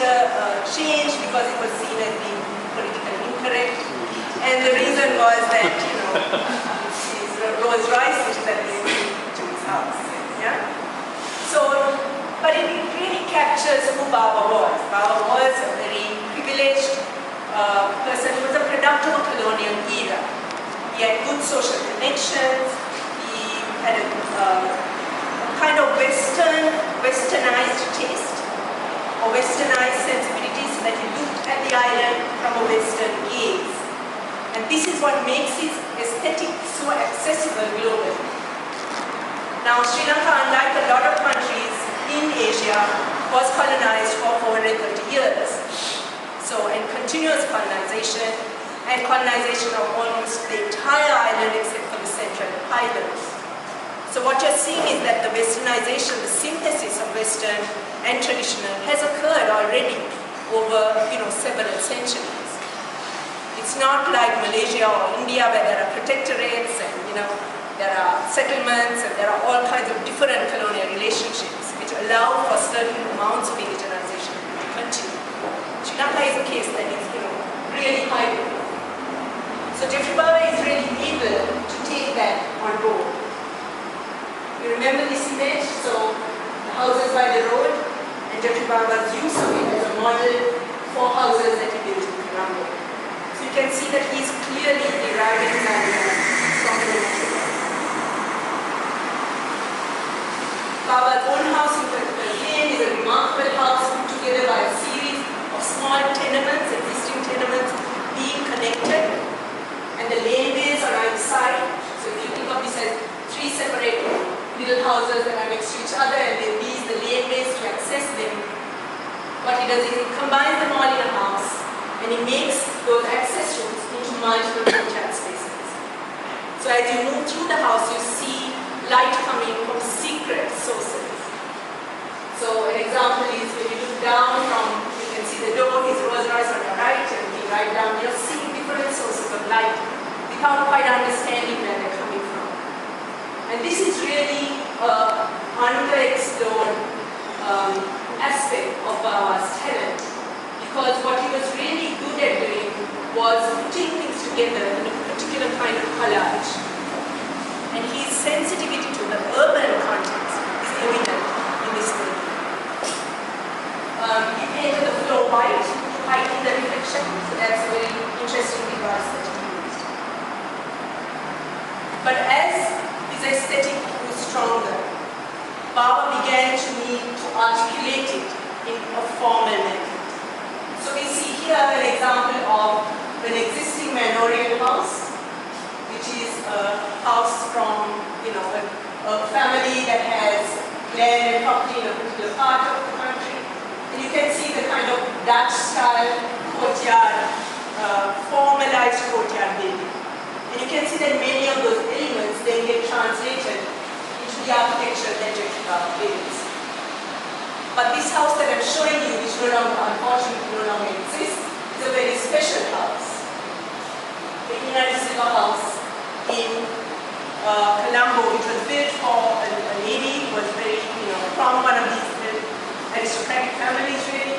architecture changed because it was seen as being politically incorrect. And the reason was that, you know, his Rolls Royce, which is at the to his house. Yeah? So, but it really captures who Baba was. Baba was a very privileged person. He was a product of a colonial era. He had good social connections. He had a kind of westernized taste or westernized sensibilities, so that he looked at the island from a western gaze. And this is what makes his aesthetic so accessible globally. Now, Sri Lanka, unlike a lot of countries in Asia, was colonized for 430 years. So, and continuous colonization, and colonization of almost the entire island except for the central highlands. So what you're seeing is that the westernization, the synthesis of Western and traditional has occurred already over, you know, several centuries. It's not like Malaysia or India where there are protectorates and, you know, there are settlements and there are all kinds of different colonial relationships which allow for certain amounts of indigenization to continue. Sri Lanka is a case that is, you know, really hybrid. So Jeffrey Baba is really able to take that on board. You remember this image? So the houses by the road, and Jeffrey Baba's use of it as a model for houses that he built in Colombo. So you can see that he's clearly deriving his ideas from the natural. Baba's own house in Lane is a remarkable house put together by a series of small tenements, existing tenements being connected, and the laneways are on either side. So if you think of this as three separate little houses that are next to each other, and then these the laneways to access them. What he does is he combines them all in a house, and he makes those access routes into multiple courtyard spaces. So as you move through the house, you see light coming from secret sources. So an example is when you look down from, you can see the door, his Rolls Royce on your right, and looking right down, you're seeing different sources of light without quite understanding where they're coming from. And this is really an underexplored aspect of Baba's talent, because what he was really good at doing was putting things together in a particular kind of collage. And his sensitivity to the urban context is evident in this painting. He painted the floor white to heighten the reflection, so that's a very interesting device that he used. But as his aesthetic grew stronger, Baba began to need to articulate it in a formal method. So we see here an example of an existing manorial house, which is a house from, you know, a family that has land and property in a particular part of the country. And you can see the kind of Dutch-style courtyard, formalized courtyard building. And you can see that many of those elements then get translated into the architecture that Jeffrey Baba builds. But this house that I'm showing you, which no longer, unfortunately no longer exists, is a very special house. The India-Sri Lanka house in Colombo, which was built for a lady who was very, you know, from one of these aristocratic families really.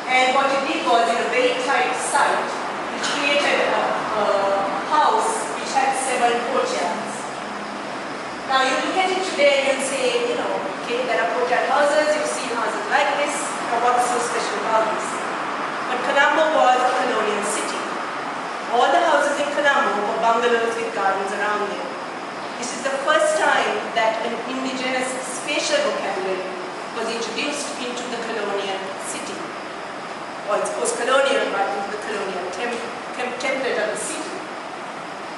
And what it did was, in a very tight site, it created a house which had 7 courtyards. Now you look at it today and you say, you know, okay, there are courtyard houses, you've seen houses like this, now what's so special about this? But Colombo was a colonial city. All the houses in Colombo were bungalows with gardens around them. This is the first time that an indigenous spatial vocabulary was introduced into the colonial city. Or it's postcolonial, but into the colonial template of the city.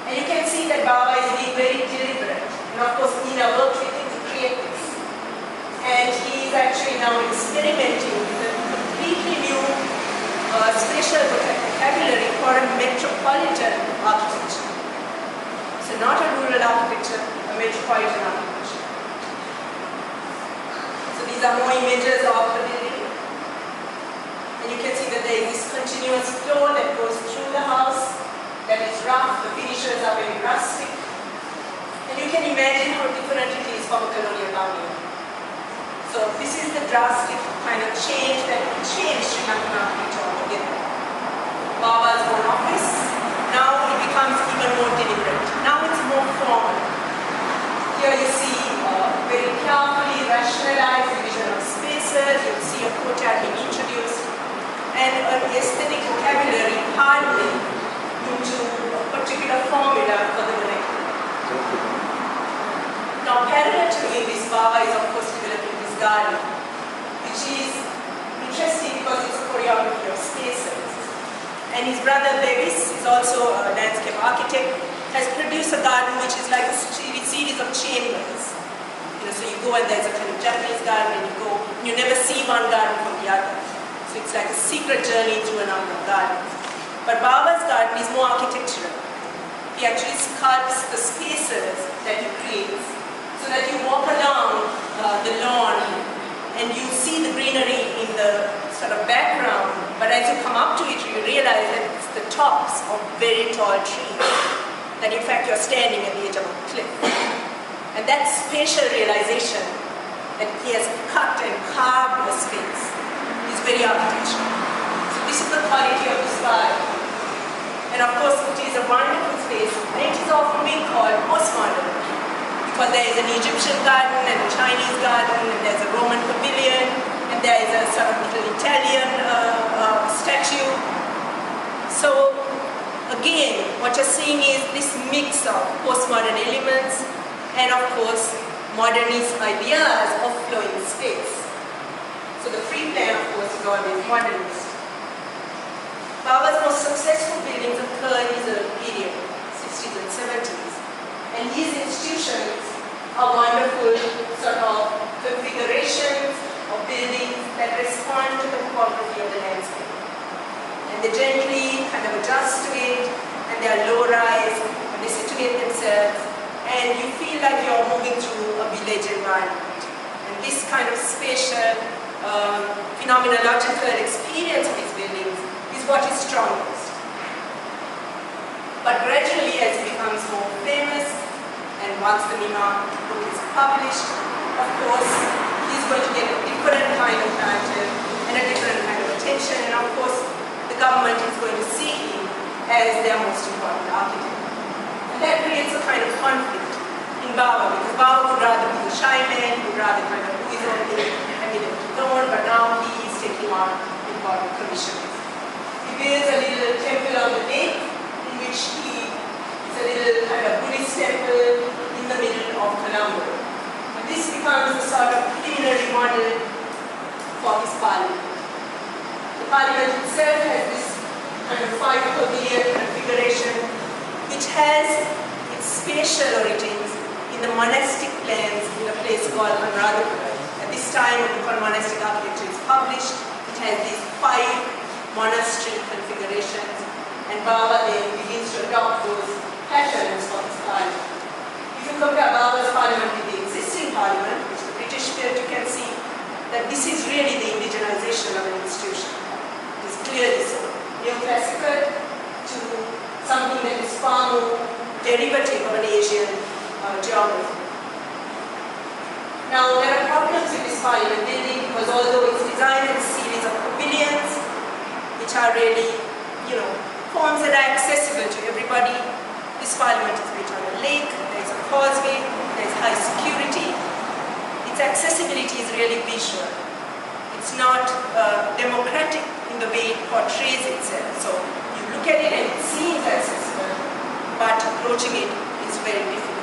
And you can see that Baba is being very deliberate. And of course, Nina worked with him to create this. And he is actually now experimenting with a completely new spatial vocabulary for a metropolitan architecture. So not a rural architecture, a metropolitan architecture. So these are more images of the building. And you can see that there is this continuous floor that goes through the house that is rough. The finishes are very rustic. And you can imagine how different it is from a colonial bungalow. So this is the drastic kind of change that changed Sri Lankan architecture altogether. Baba's own office, now it becomes even more deliberate. Now it's more formal. Here you see very carefully rationalized division of spaces, you see a courtyard being introduced, and an aesthetic vocabulary hardening into a particular formula for the vernacular. Now parallel to this, Baba is of course developing this garden, which is interesting because it's a choreography of spaces. And his brother Pieris is also a landscape architect, has produced a garden which is like a series of chambers. So you go and there's a kind of Japanese garden and you never see one garden from the other. So it's like a secret journey through a number of gardens. But Baba's garden is more architectural. He actually sculpts the spaces that he creates so that you walk along the lawn and you see the greenery in the sort of background, but as you come up to it, you realize that it's the tops of very tall trees, that in fact you're standing at the edge of a cliff. And that spatial realization that he has cut and carved the space is very architectural. So this is the quality of this garden. And of course it is a wonderful space, and it is often being called postmodern, because there is an Egyptian garden and a Chinese garden, and there's a Roman pavilion, and there is a sort of little Italian statue. So again, what you're seeing is this mix of postmodern elements and of course modernist ideas of flowing space. So the free plan of course is always modernist. Baba's most successful buildings occur in his early period, 60s and 70s. And these institutions are wonderful sort of configurations of buildings that respond to the topography of the landscape. And they gently kind of adjust to it, and they are low-rise, and they situate themselves, and you feel like you're moving through a village environment. And this kind of spatial, phenomenological experience of these buildings is what is strongest. But gradually, as it becomes more famous, and once the Mima book is published, of course, he's going to get a different kind of clientele and a different kind of attention, and of course, the government is going to see him as their most important architect. And that creates a kind of conflict in Baba, because Baba would rather be the shy man, would rather kind of do his own thing and be left alone, but now he is taking on important commissions. He builds a little temple on the lake, in which he is a little kind of Buddhist temple in the middle of Colombo. And this becomes the sort of preliminary model for his parliament. The parliament itself has this kind of 5-pavilion configuration, which has its spatial origins in the monastic plans in a place called Anuradhapura. At this time, when monastic architecture is published, it has these 5 monastery configurations, and Baba then begins to adopt those patterns for his parliament. If you compare Baba's parliament with the existing parliament, which the British built, you can see that this is really the indigenization of an institution. It is clearly so. Neoclassical to something that is far more derivative of an Asian geography. Now, there are problems with this parliament building because although it's designed as a series of pavilions, which are really, forms that are accessible to everybody, this parliament is built on a lake, there's a causeway, there's high security. Its accessibility is really visual. It's not democratic in the way it portrays itself. So you look at it and it seems accessible, but approaching it is very difficult.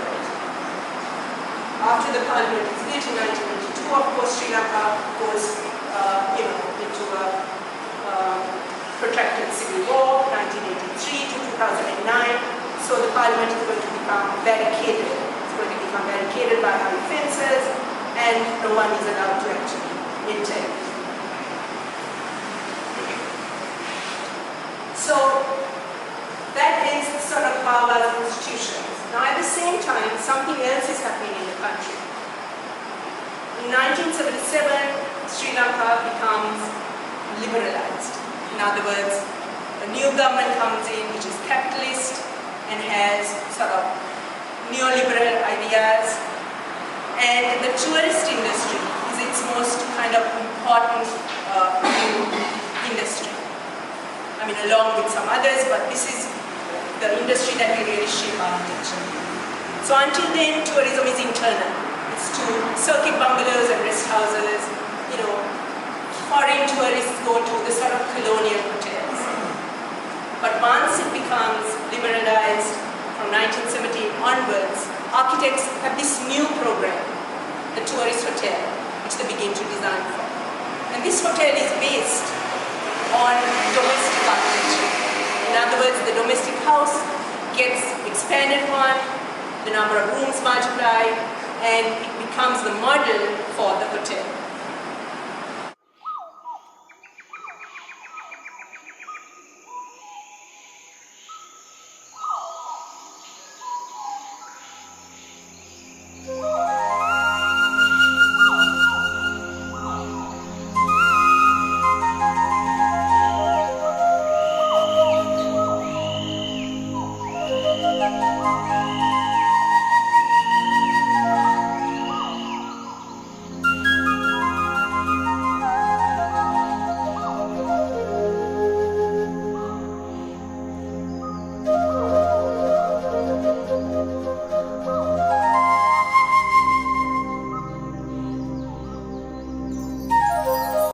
After the parliament is built in 1982, of course, Sri Lanka goes into a protracted civil war, 1983 to 2009. So the parliament is going to become barricaded. It's going to become barricaded by high fences, and no one is allowed to actually enter. So that is sort of Baba's institutions. Now at the same time, something else is happening in the country. In 1977, Sri Lanka becomes liberalized. In other words, a new government comes in which is capitalist and has sort of neoliberal ideas, and the tourist industry is its most kind of important industry. I mean, along with some others, but this is the industry that will really shape architecture. So until then, tourism is internal. It's to circuit bungalows and rest houses. You know, foreign tourists go to the sort of colonial hotels. But once it becomes liberalized from 1917 onwards, architects have this new program, the tourist hotel, which they begin to design for. And this hotel is based on domestic architecture. In other words, the domestic house gets expanded upon, the number of rooms multiply, and it becomes the model for the hotel.